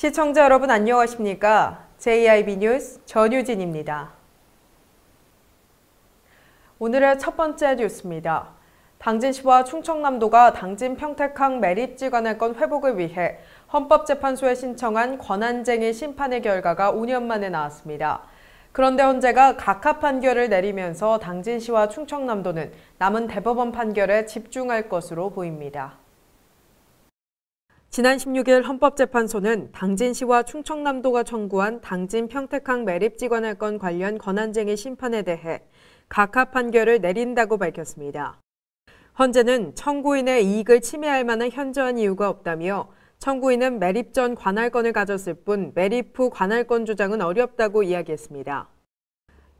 시청자 여러분 안녕하십니까? JIB 뉴스 전유진입니다. 오늘의 첫 번째 뉴스입니다. 당진시와 충청남도가 당진 평택항 매립지 관할권 회복을 위해 헌법재판소에 신청한 권한쟁의 심판의 결과가 5년 만에 나왔습니다. 그런데 헌재가 각하 판결을 내리면서 당진시와 충청남도는 남은 대법원 판결에 집중할 것으로 보입니다. 지난 16일 헌법재판소는 당진시와 충청남도가 청구한 당진 평택항 매립지 관할권 관련 권한쟁의 심판에 대해 각하 판결을 내린다고 밝혔습니다. 헌재는 청구인의 이익을 침해할 만한 현저한 이유가 없다며 청구인은 매립 전 관할권을 가졌을 뿐 매립 후 관할권 주장은 어렵다고 이야기했습니다.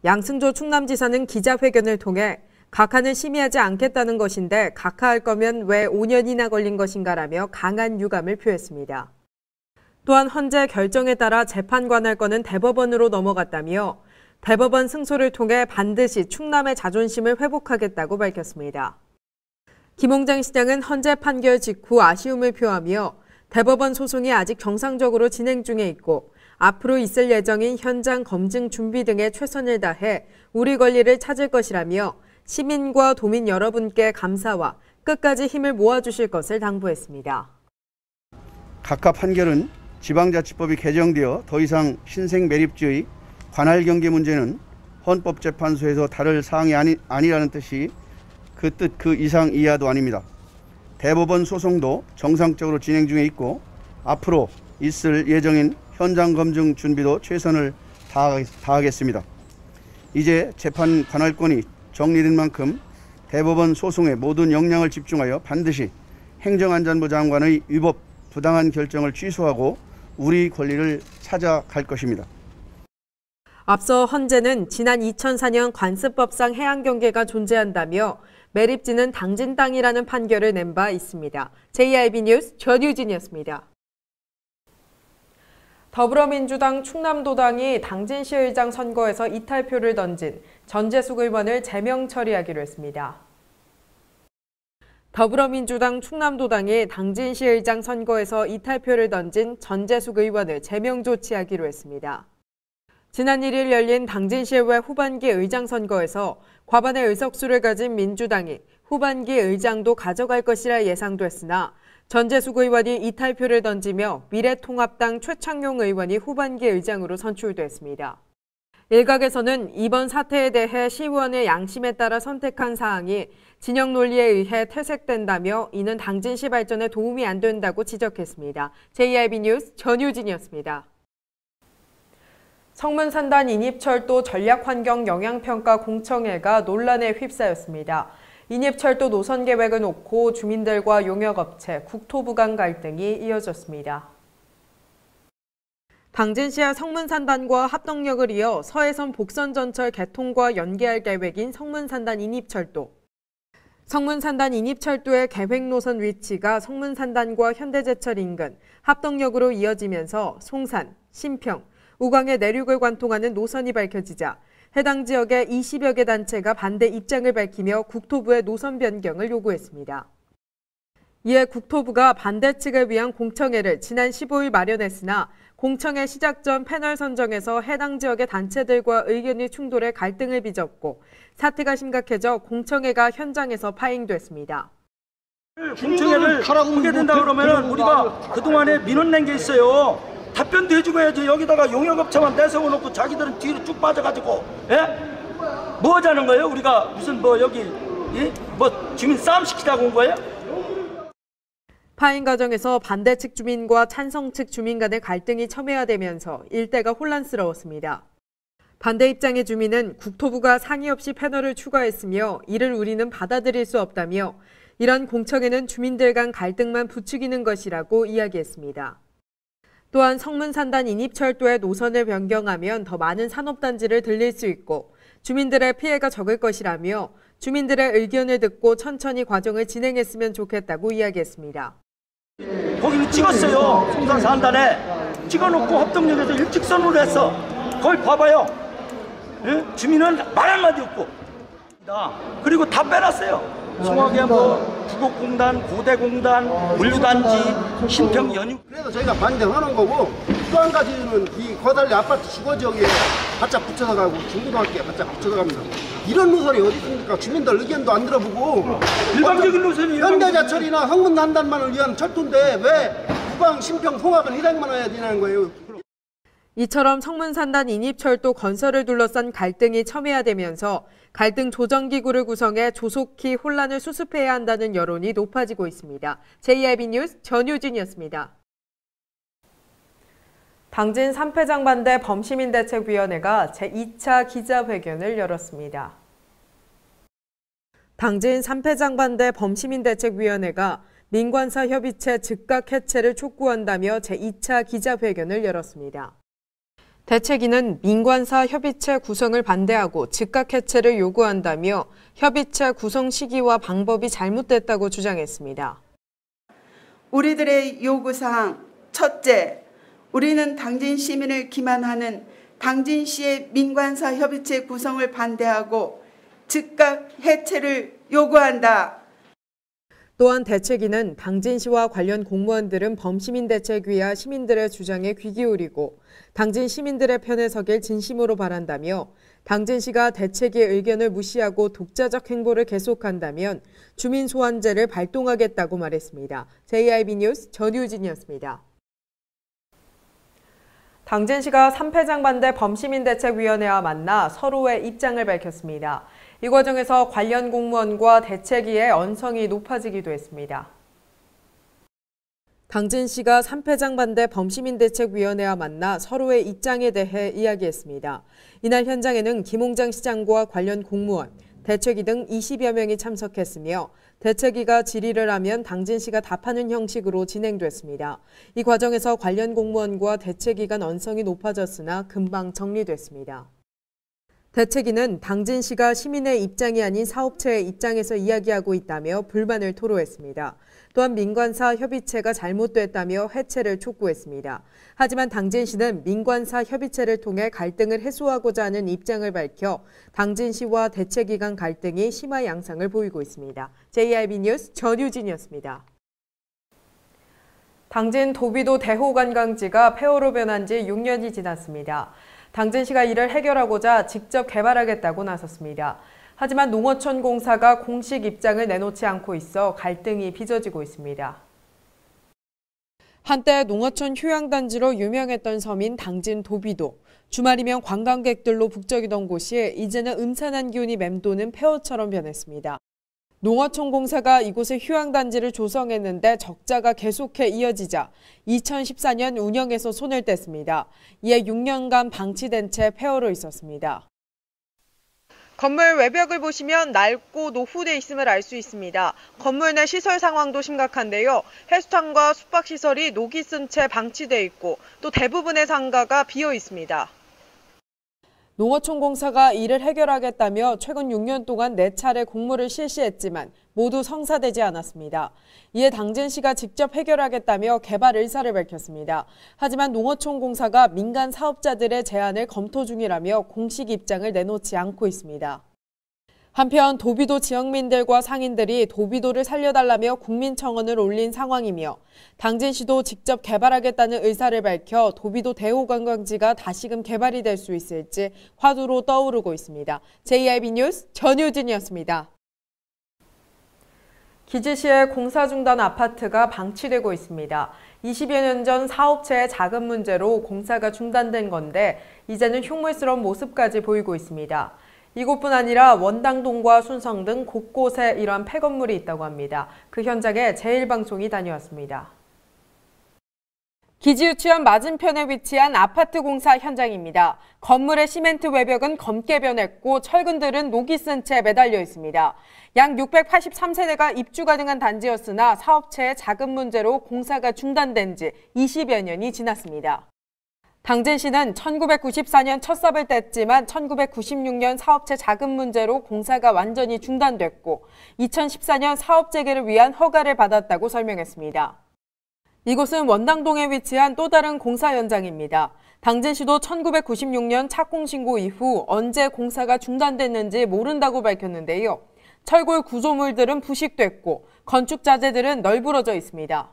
양승조 충남지사는 기자회견을 통해 각하는 심의하지 않겠다는 것인데 각하할 거면 왜 5년이나 걸린 것인가라며 강한 유감을 표했습니다. 또한 헌재 결정에 따라 재판 관할권은 대법원으로 넘어갔다며 대법원 승소를 통해 반드시 충남의 자존심을 회복하겠다고 밝혔습니다. 김홍장 시장은 헌재 판결 직후 아쉬움을 표하며 대법원 소송이 아직 정상적으로 진행 중에 있고 앞으로 있을 예정인 현장 검증 준비 등에 최선을 다해 우리 권리를 찾을 것이라며 시민과 도민 여러분께 감사와 끝까지 힘을 모아주실 것을 당부했습니다. 각하 판결은 지방자치법이 개정되어 더 이상 신생 매립지의 관할 경계 문제는 헌법재판소에서 다룰 사항이 아니라는 뜻이 그 뜻 그 이상 이하도 아닙니다. 대법원 소송도 정상적으로 진행 중에 있고 앞으로 있을 예정인 현장 검증 준비도 최선을 다하겠습니다. 이제 재판 관할권이 정리된 만큼 대법원 소송에 모든 역량을 집중하여 반드시 행정안전부 장관의 위법 부당한 결정을 취소하고 우리 권리를 찾아갈 것입니다. 앞서 헌재는 지난 2004년 관습법상 해양경계가 존재한다며 매립지는 당진 땅이라는 판결을 낸 바 있습니다. JIB 뉴스 전유진이었습니다. 더불어민주당 충남도당이 당진시의장 선거에서 이탈표를 던진 전재숙 의원을 제명 처리하기로 했습니다. 더불어민주당 충남도당이 당진시의장 선거에서 이탈표를 던진 전재숙 의원을 제명 조치하기로 했습니다. 지난 1일 열린 당진시의회 후반기 의장 선거에서 과반의 의석수를 가진 민주당이 후반기 의장도 가져갈 것이라 예상됐으나 전재숙 의원이 이탈표를 던지며 미래통합당 최창용 의원이 후반기 의장으로 선출됐습니다. 일각에서는 이번 사태에 대해 시의원의 양심에 따라 선택한 사항이 진영 논리에 의해 퇴색된다며 이는 당진시 발전에 도움이 안 된다고 지적했습니다. JIB 뉴스 전유진이었습니다. 성문산단 인입철도 전략환경영향평가 공청회가 논란에 휩싸였습니다. 인입철도 노선 계획을 놓고 주민들과 용역업체, 국토부 간 갈등이 이어졌습니다. 당진시와 성문산단과 합동역을 이어 서해선 복선전철 개통과 연계할 계획인 성문산단 인입철도. 성문산단 인입철도의 계획 노선 위치가 성문산단과 현대제철 인근, 합동역으로 이어지면서 송산, 신평, 우광의 내륙을 관통하는 노선이 밝혀지자 해당 지역의 20여 개 단체가 반대 입장을 밝히며 국토부의 노선 변경을 요구했습니다. 이에 국토부가 반대 측을 위한 공청회를 지난 15일 마련했으나 공청회 시작 전 패널 선정에서 해당 지역의 단체들과 의견이 충돌해 갈등을 빚었고 사태가 심각해져 공청회가 현장에서 파행됐습니다. 공청회를 하게 된다 그러면 우리가 그동안에 민원 낸 게 있어요. 답변도 해주고 해야지. 여기다가 용역업체만 내세워놓고 자기들은 뒤로 쭉 빠져가지고 뭐 하자는 거예요? 우리가 무슨 여기 주민 싸움 시키자고 온 거예요? 파행 과정에서 반대 측 주민과 찬성 측 주민 간의 갈등이 첨예화되면서 일대가 혼란스러웠습니다. 반대 입장의 주민은 국토부가 상의 없이 패널을 추가했으며 이를 우리는 받아들일 수 없다며 이런 공청회는 주민들 간 갈등만 부추기는 것이라고 이야기했습니다. 또한 성문산단 인입철도의 노선을 변경하면 더 많은 산업단지를 들릴 수 있고 주민들의 피해가 적을 것이라며 주민들의 의견을 듣고 천천히 과정을 진행했으면 좋겠다고 이야기했습니다. 거기 찍었어요. 성산산단에 찍어놓고 합동역에서 일직선으로 했어. 거기 봐봐요. 주민은 말 한마디 없고 그리고 다 빼놨어요. 송악의 뭐 구곡공단, 고대공단, 물류단지, 신평 연유. 그래서 저희가 반대하는 거고, 또 한 가지는 이 거달리 아파트 주거 지역에 바짝 붙여서 가고 중고등학교에 바짝 붙여서 갑니다. 이런 노선이 어디 있습니까? 주민들 의견도 안 들어보고 일방적인 노선이 현대자철이나 항문난단만을 위한 철도인데 왜 구방, 신평, 송악은 해당만 해야 되는 거예요? 이처럼 성문산단 인입철도 건설을 둘러싼 갈등이 첨예화되면서 갈등 조정기구를 구성해 조속히 혼란을 수습해야 한다는 여론이 높아지고 있습니다. JIB 뉴스 전유진이었습니다. 당진 3패장 반대 범시민대책위원회가 제2차 기자회견을 열었습니다. 당진 3패장 반대 범시민대책위원회가 민관사 협의체 즉각 해체를 촉구한다며 제2차 기자회견을 열었습니다. 대책위는 민관사 협의체 구성을 반대하고 즉각 해체를 요구한다며 협의체 구성 시기와 방법이 잘못됐다고 주장했습니다. 우리들의 요구사항 첫째, 우리는 당진 시민을 기만하는 당진시의 민관사 협의체 구성을 반대하고 즉각 해체를 요구한다. 또한 대책위는 당진시와 관련 공무원들은 범시민대책위와 시민들의 주장에 귀 기울이고 당진 시민들의 편에 서길 진심으로 바란다며 당진시가 대책위의 의견을 무시하고 독자적 행보를 계속한다면 주민소환제를 발동하겠다고 말했습니다. JIB 뉴스 전유진이었습니다. 당진시가 3패장 반대 범시민대책위원회와 만나 서로의 입장을 밝혔습니다. 이 과정에서 관련 공무원과 대책위의 언성이 높아지기도 했습니다. 당진시가 3패장 반대 범시민대책위원회와 만나 서로의 입장에 대해 이야기했습니다. 이날 현장에는 김홍장 시장과 관련 공무원, 대책위 등 20여 명이 참석했으며 대책위가 질의를 하면 당진시가 답하는 형식으로 진행됐습니다. 이 과정에서 관련 공무원과 대책위 간 언성이 높아졌으나 금방 정리됐습니다. 대책위는 당진시가 시민의 입장이 아닌 사업체의 입장에서 이야기하고 있다며 불만을 토로했습니다. 또한 민관사 협의체가 잘못됐다며 해체를 촉구했습니다. 하지만 당진시는 민관사 협의체를 통해 갈등을 해소하고자 하는 입장을 밝혀 당진시와 대책위 간 갈등이 심화 양상을 보이고 있습니다. JIB 뉴스 전유진이었습니다. 당진 도비도 대호관광지가 폐허로 변한 지 6년이 지났습니다. 당진시가 이를 해결하고자 직접 개발하겠다고 나섰습니다. 하지만 농어촌 공사가 공식 입장을 내놓지 않고 있어 갈등이 빚어지고 있습니다. 한때 농어촌 휴양단지로 유명했던 섬인 당진 도비도, 주말이면 관광객들로 북적이던 곳이 이제는 음산한 기운이 맴도는 폐허처럼 변했습니다. 농어촌 공사가 이곳에 휴양단지를 조성했는데 적자가 계속해 이어지자 2014년 운영에서 손을 뗐습니다. 이에 6년간 방치된 채 폐허로 있었습니다. 건물 외벽을 보시면 낡고 노후돼 있음을 알 수 있습니다. 건물 내 시설 상황도 심각한데요. 해수탕과 숙박시설이 녹이 쓴 채 방치돼 있고 또 대부분의 상가가 비어 있습니다. 농어촌 공사가 이를 해결하겠다며 최근 6년 동안 4차례 공모를 실시했지만 모두 성사되지 않았습니다. 이에 당진시가 직접 해결하겠다며 개발 의사를 밝혔습니다. 하지만 농어촌 공사가 민간 사업자들의 제안을 검토 중이라며 공식 입장을 내놓지 않고 있습니다. 한편 도비도 지역민들과 상인들이 도비도를 살려달라며 국민청원을 올린 상황이며 당진시도 직접 개발하겠다는 의사를 밝혀 도비도 대호관광지가 다시금 개발이 될 수 있을지 화두로 떠오르고 있습니다. JIB 뉴스 전유진이었습니다. 기지시의 공사 중단 아파트가 방치되고 있습니다. 20여 년 전 사업체의 자금 문제로 공사가 중단된 건데 이제는 흉물스러운 모습까지 보이고 있습니다. 이곳뿐 아니라 원당동과 순성 등 곳곳에 이러한 폐건물이 있다고 합니다. 그 현장에 제1방송이 다녀왔습니다. 기지 유치원 맞은편에 위치한 아파트 공사 현장입니다. 건물의 시멘트 외벽은 검게 변했고 철근들은 녹이 쓴 채 매달려 있습니다. 약 683세대가 입주 가능한 단지였으나 사업체의 자금 문제로 공사가 중단된 지 20여 년이 지났습니다. 당진시는 1994년 첫 삽을 뗐지만 1996년 사업체 자금 문제로 공사가 완전히 중단됐고 2014년 사업 재개를 위한 허가를 받았다고 설명했습니다. 이곳은 원당동에 위치한 또 다른 공사 현장입니다. 당진시도 1996년 착공 신고 이후 언제 공사가 중단됐는지 모른다고 밝혔는데요. 철골 구조물들은 부식됐고 건축 자재들은 널브러져 있습니다.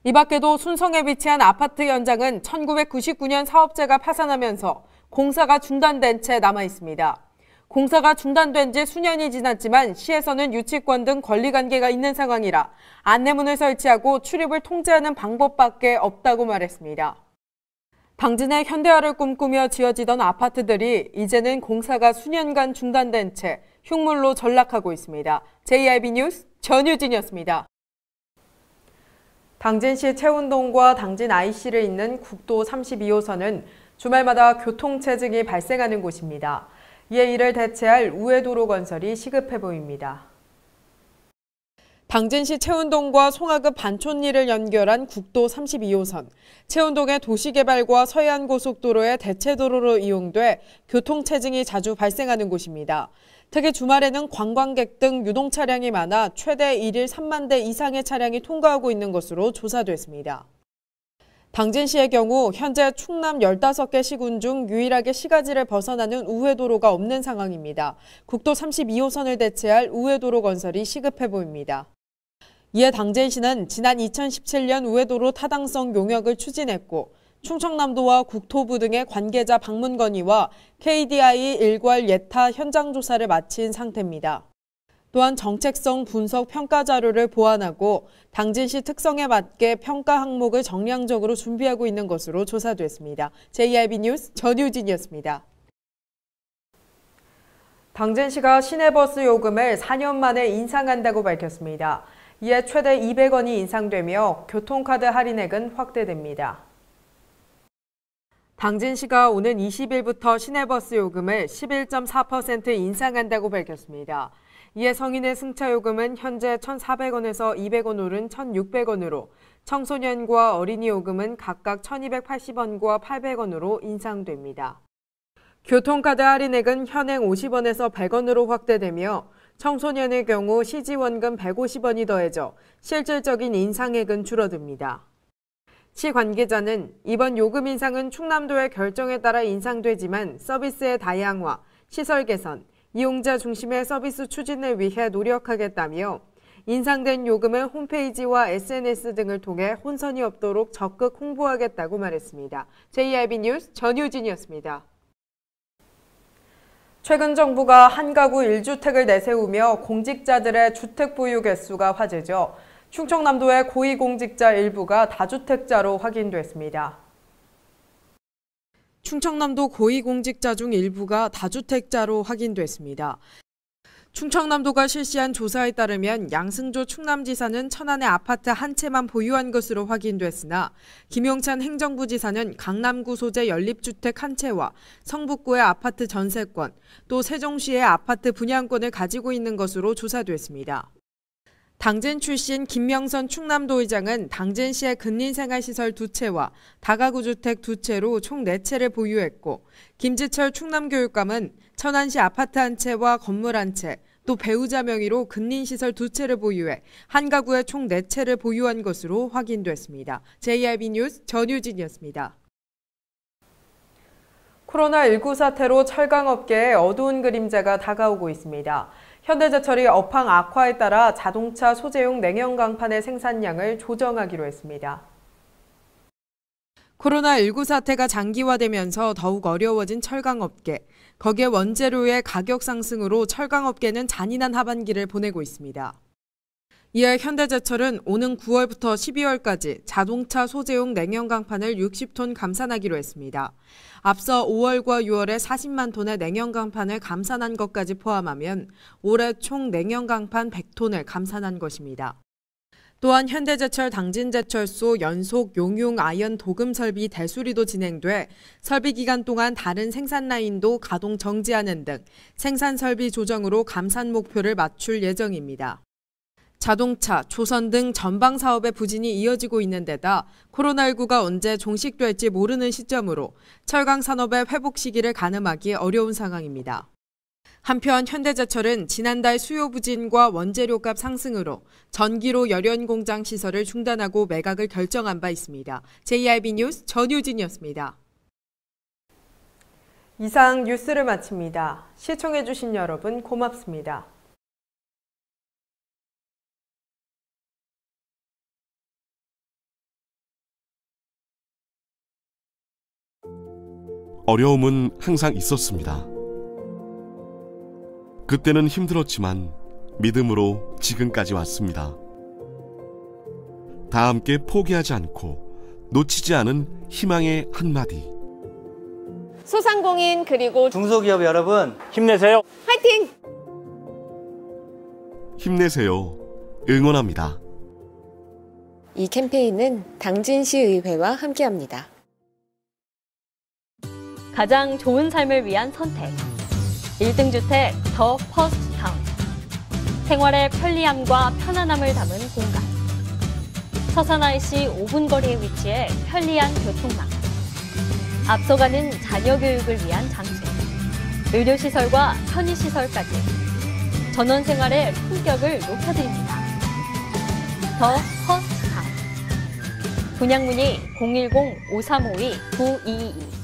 이 밖에도 순성에 위치한 아파트 현장은 1999년 사업체가 파산하면서 공사가 중단된 채 남아 있습니다. 공사가 중단된 지 수년이 지났지만 시에서는 유치권 등 권리관계가 있는 상황이라 안내문을 설치하고 출입을 통제하는 방법밖에 없다고 말했습니다. 당진의 현대화를 꿈꾸며 지어지던 아파트들이 이제는 공사가 수년간 중단된 채 흉물로 전락하고 있습니다. JIB 뉴스 전유진이었습니다. 당진시 채운동과 당진 IC를 잇는 국도 32호선은 주말마다 교통체증이 발생하는 곳입니다. 이에 이를 대체할 우회도로 건설이 시급해 보입니다. 당진시 채운동과 송하급 반촌리를 연결한 국도 32호선. 채운동의 도시개발과 서해안고속도로의 대체도로로 이용돼 교통체증이 자주 발생하는 곳입니다. 특히 주말에는 관광객 등 유동 차량이 많아 최대 1일 3만 대 이상의 차량이 통과하고 있는 것으로 조사됐습니다. 당진시의 경우 현재 충남 15개 시군 중 유일하게 시가지를 벗어나는 우회도로가 없는 상황입니다. 국도 32호선을 대체할 우회도로 건설이 시급해 보입니다. 이에 당진시는 지난 2017년 우회도로 타당성 용역을 추진했고 충청남도와 국토부 등의 관계자 방문 건의와 KDI 일괄 예타 현장 조사를 마친 상태입니다. 또한 정책성 분석 평가 자료를 보완하고 당진시 특성에 맞게 평가 항목을 정량적으로 준비하고 있는 것으로 조사됐습니다. JIB 뉴스 전유진이었습니다. 당진시가 시내버스 요금을 4년 만에 인상한다고 밝혔습니다. 이에 최대 200원이 인상되며 교통카드 할인액은 확대됩니다. 당진시가 오는 20일부터 시내버스 요금을 11.4% 인상한다고 밝혔습니다. 이에 성인의 승차요금은 현재 1,400원에서 200원 오른 1,600원으로 청소년과 어린이 요금은 각각 1,280원과 800원으로 인상됩니다. 교통카드 할인액은 현행 50원에서 100원으로 확대되며 청소년의 경우 시지원금 150원이 더해져 실질적인 인상액은 줄어듭니다. 시 관계자는 이번 요금 인상은 충남도의 결정에 따라 인상되지만 서비스의 다양화, 시설 개선, 이용자 중심의 서비스 추진을 위해 노력하겠다며 인상된 요금은 홈페이지와 SNS 등을 통해 혼선이 없도록 적극 홍보하겠다고 말했습니다. JIB 뉴스 전유진이었습니다. 최근 정부가 한가구 1주택을 내세우며 공직자들의 주택 보유 개수가 화제죠. 충청남도의 고위공직자 일부가 다주택자로 확인됐습니다. 충청남도 고위공직자 중 일부가 다주택자로 확인됐습니다. 충청남도가 실시한 조사에 따르면 양승조 충남지사는 천안의 아파트 한 채만 보유한 것으로 확인됐으나 김용찬 행정부지사는 강남구 소재 연립주택 한 채와 성북구의 아파트 전세권, 또 세종시의 아파트 분양권을 가지고 있는 것으로 조사됐습니다. 당진 출신 김명선 충남도의장은 당진시의 근린생활시설 2채와 다가구주택 2채로 총 4채를 보유했고 김지철 충남교육감은 천안시 아파트 한 채와 건물 한 채, 또 배우자 명의로 근린시설 2채를 보유해 한 가구에 총 4채를 보유한 것으로 확인됐습니다. JIB 뉴스 전유진이었습니다. 코로나19 사태로 철강업계에 어두운 그림자가 다가오고 있습니다. 현대제철이 업황 악화에 따라 자동차 소재용 냉형 강판의 생산량을 조정하기로 했습니다. 코로나19 사태가 장기화되면서 더욱 어려워진 철강업계. 거기에 원재료의 가격 상승으로 철강업계는 잔인한 하반기를 보내고 있습니다. 이에 현대제철은 오는 9월부터 12월까지 자동차 소재용 냉형 강판을 60톤 감산하기로 했습니다. 앞서 5월과 6월에 40만 톤의 냉형 강판을 감산한 것까지 포함하면 올해 총 냉형 강판 100톤을 감산한 것입니다. 또한 현대제철 당진제철소 연속 용융 아연 도금 설비 대수리도 진행돼 설비 기간 동안 다른 생산 라인도 가동 정지하는 등 생산 설비 조정으로 감산 목표를 맞출 예정입니다. 자동차, 조선 등 전방 사업의 부진이 이어지고 있는 데다 코로나19가 언제 종식될지 모르는 시점으로 철강 산업의 회복 시기를 가늠하기 어려운 상황입니다. 한편 현대제철은 지난달 수요 부진과 원재료값 상승으로 전기로 열연 공장 시설을 중단하고 매각을 결정한 바 있습니다. JIB 뉴스 전유진이었습니다. 이상 뉴스를 마칩니다. 시청해주신 여러분 고맙습니다. 어려움은 항상 있었습니다. 그때는 힘들었지만 믿음으로 지금까지 왔습니다. 다 함께 포기하지 않고 놓치지 않은 희망의 한마디. 소상공인 그리고 중소기업 여러분 힘내세요. 화이팅! 힘내세요. 응원합니다. 이 캠페인은 당진시의회와 함께합니다. 가장 좋은 삶을 위한 선택. 1등 주택 더 퍼스트 타운. 생활의 편리함과 편안함을 담은 공간. 서산 IC 5분 거리에 위치해 편리한 교통망. 앞서가는 자녀 교육을 위한 장소. 의료시설과 편의시설까지. 전원 생활의 품격을 높여드립니다. 더 퍼스트 타운. 분양 문의 010-5352-9222.